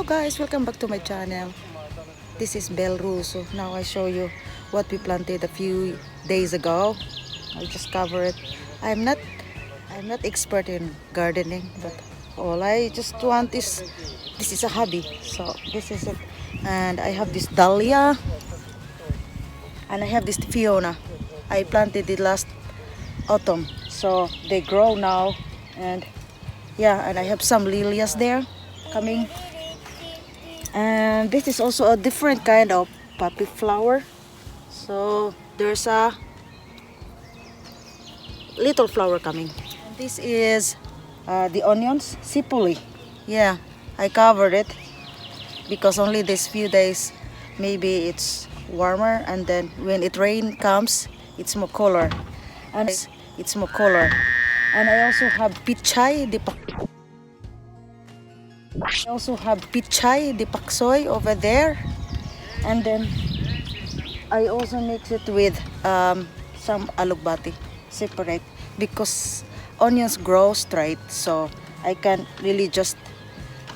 guys, welcome back to my channel. This is THRU. So now I show you what we planted a few days ago. I just cover it. I'm not expert in gardening, but all I just want is this is a hobby. So this is it. And I have this dahlia and I have this Fiona. I planted it last autumn, so they grow now. And yeah, and I have some lilies there coming. And this is also a different kind of poppy flower. So there's a little flower coming. And this is the onions, sipuli. Yeah, I covered it because only these few days maybe it's warmer, and then when it rain comes it's more color, and it's more color. And I also have pichay de paksoy over there, and then I also mix it with some alugbati separate because onions grow straight, so I can really just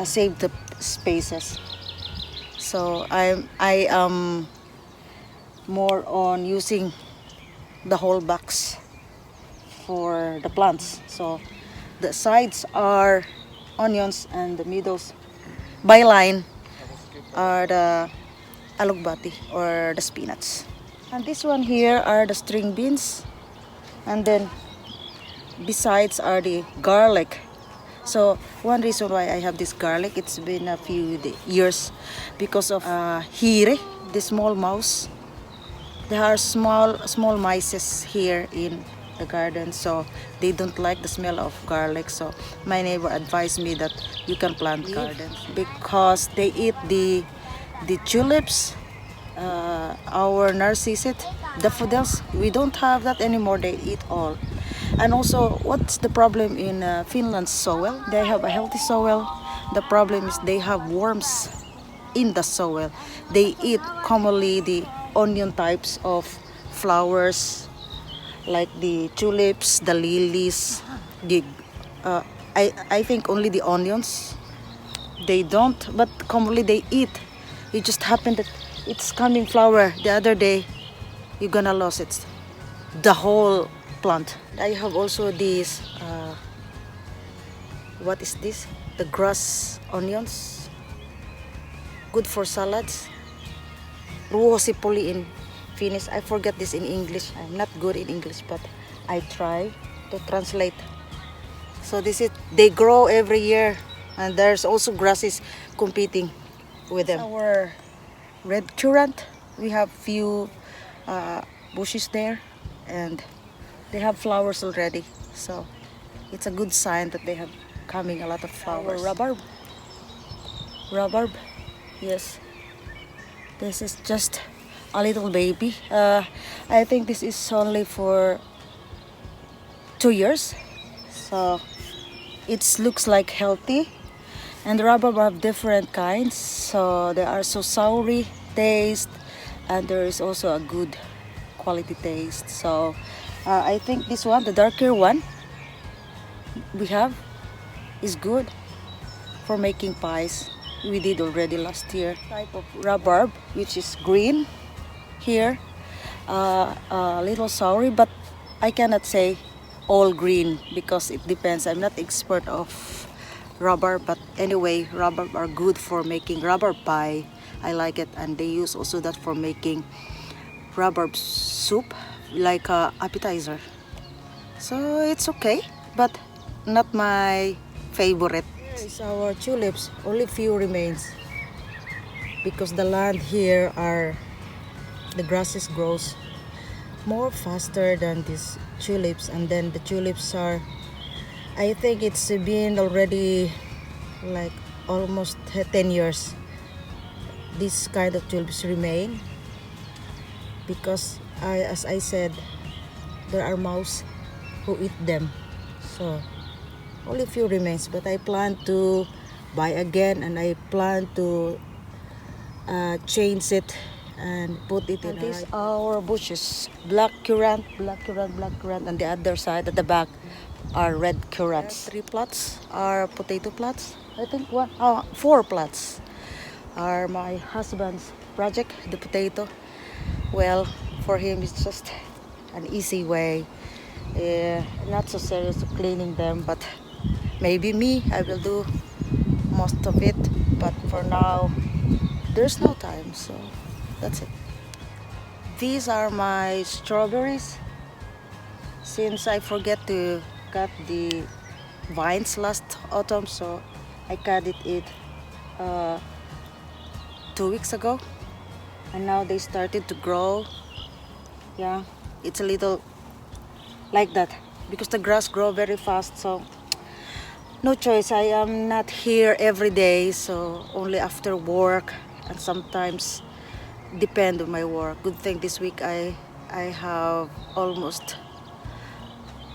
save the spaces. So I am more on using the whole box for the plants. So the sides are onions and the middles byline are the alugbati or the spinach. And this one here are the string beans, and then besides are the garlic. So one reason why I have this garlic, it's been a few years because of hire, the small mouse. There are small mice here in the garden, so they don't like the smell of garlic. So my neighbor advised me that you can plant gardens because they eat the tulips, our narcissus, daffodils. We don't have that anymore. They eat all. And also, what's the problem in Finland's soil? They have a healthy soil. The problem is they have worms in the soil. They eat commonly the onion types of flowers, like the tulips, the lilies, the I think only the onions. They don't, but commonly they eat. It just happened that it's coming flower the other day. You're gonna lose it, the whole plant. I have also these. What is this? The grass onions. Good for salads. Ruhosipuli in FINNS. I forget this in English. I'm not good in English, but I try to translate. So this is, they grow every year, and there's also grasses competing with them. Our red currant, we have few bushes there, and they have flowers already. So it's a good sign that they have coming a lot of flowers. Rhubarb, yes. This is just a little baby. I think this is only for 2 years, so it looks like healthy. And the rhubarb have different kinds, so there are so soury taste, and there is also a good quality taste. So I think this one, the darker one we have, is good for making pies. We did already last year. Type of rhubarb, which is green here, a little soury, but I cannot say all green because it depends. I'm not expert of rhubarb, but anyway, rhubarb are good for making rhubarb pie. I like it, and they use also that for making rhubarb soup, like a appetizer. So it's okay, but not my favorite. Here is our tulips. Only few remains because the land here the grasses grows more faster than these tulips, and then the tulips are, I think it's been already like almost 10 years. This kind of tulips remain because as I said, there are mouse who eat them. So only a few remains, but I plan to buy again, and I plan to change it and put it in. These are our bushes: black currant, and the other side at the back are red currants. 3 plots are potato plots. I think 4 plots. are my husband's project, the potato. Well, for him it's just an easy way. Not so serious to cleaning them, but maybe me, I will do most of it. But for now, there's no time, so that's it. These are my strawberries. Since I forget to cut the vines last autumn, so I cut it 2 weeks ago, and now they started to grow. Yeah, it's a little like that because the grass grow very fast, so no choice. I am not here every day, so only after work, and sometimes depend on my work. Good thing this week I have almost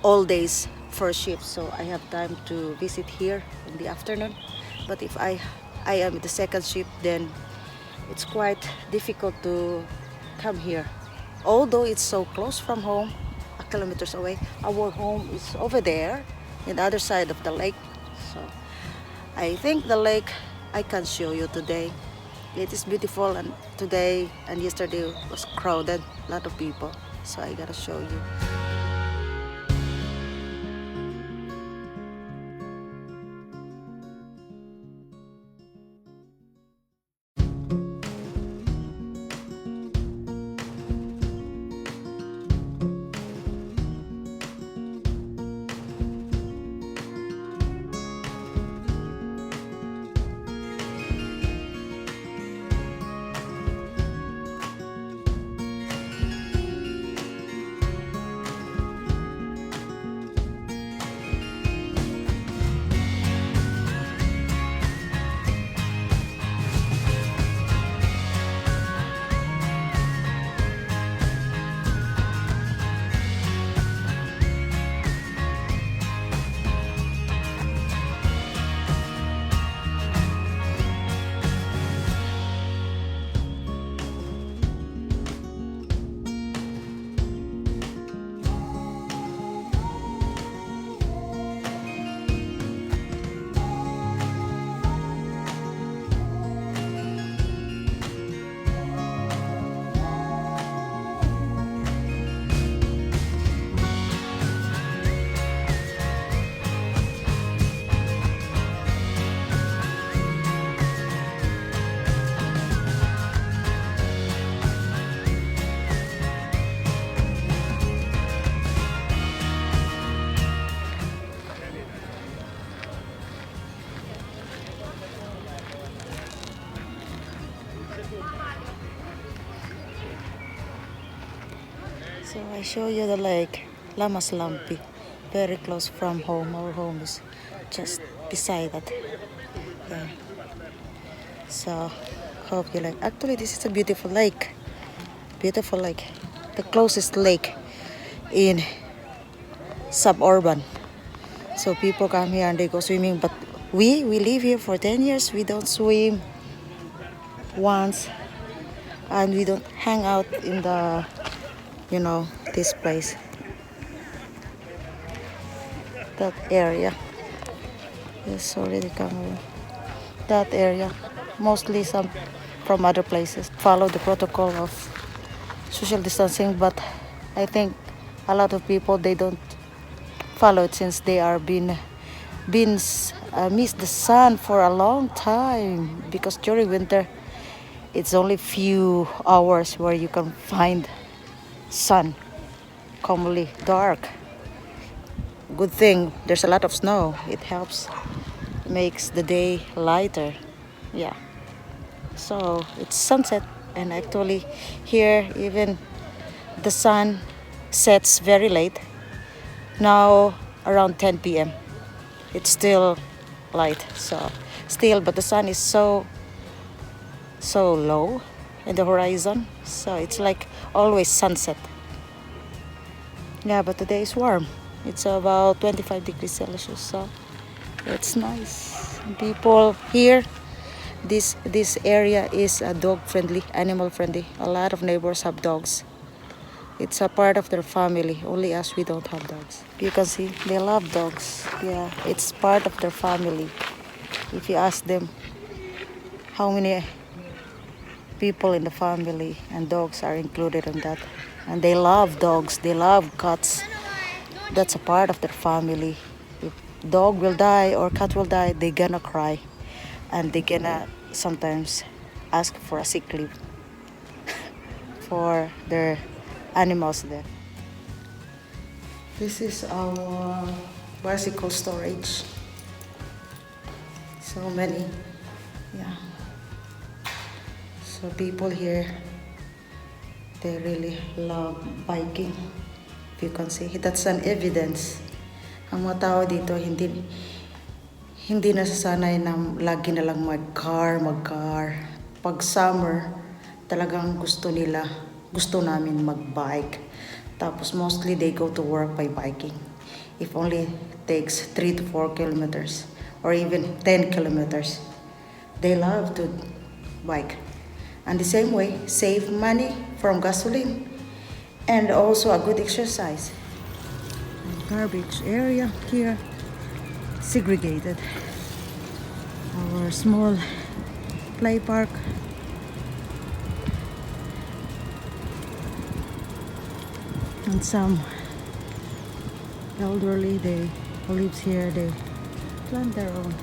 all days for shift, so I have time to visit here in the afternoon. But if I am in the second shift, then it's quite difficult to come here. Although it's so close from home, a kilometers away. Our home is over there, in the other side of the lake. So I think the lake I can show you today. It is beautiful, and today and yesterday was crowded, a lot of people. So I gotta show you. So I show you the lake, Lammaslampi, very close from home. Our home is just beside that. Yeah. So hope you like. Actually, this is a beautiful lake. Beautiful lake. The closest lake in suburban. So people come here and they go swimming, but we live here for 10 years. We don't swim once, and we don't hang out in the, this place, that area. Yes, already come. That area, mostly some from other places, follow the protocol of social distancing, but I think a lot of people, they don't follow it since they are miss the sun for a long time, because during winter it's only few hours where you can find sun, commonly dark. Good thing there's a lot of snow. It helps, makes the day lighter. Yeah. So it's sunset, and actually here even the sun sets very late. Now around 10 p.m. It's still light, so still, but the sun is so low in the horizon, so it's like always sunset. Yeah, but today is warm. It's about 25 degrees Celsius, so it's nice. People here, this area is dog friendly, animal friendly. A lot of neighbors have dogs. It's a part of their family. Only us, we don't have dogs. You can see they love dogs. Yeah, it's part of their family. If you ask them how many people in the family, and dogs are included in that. And they love dogs, they love cats. That's a part of their family. If dog will die or cat will die, they gonna cry, and they gonna sometimes ask for a sick leave for their animals there. This is our bicycle storage. So many, yeah. So people here, they really love biking. If you can see, that's an evidence. Ang mga tao dito hindi nasasanay na lagi na lang mag-car. Pag summer, talagang gusto namin mag-bike. Tapos mostly they go to work by biking. If only takes 3 to 4 kilometers or even 10 kilometers. They love to bike. And the same way, save money from gasoline and also a good exercise. Garbage area here, segregated. Our small play park. And some elderly, who lives here, they plant their own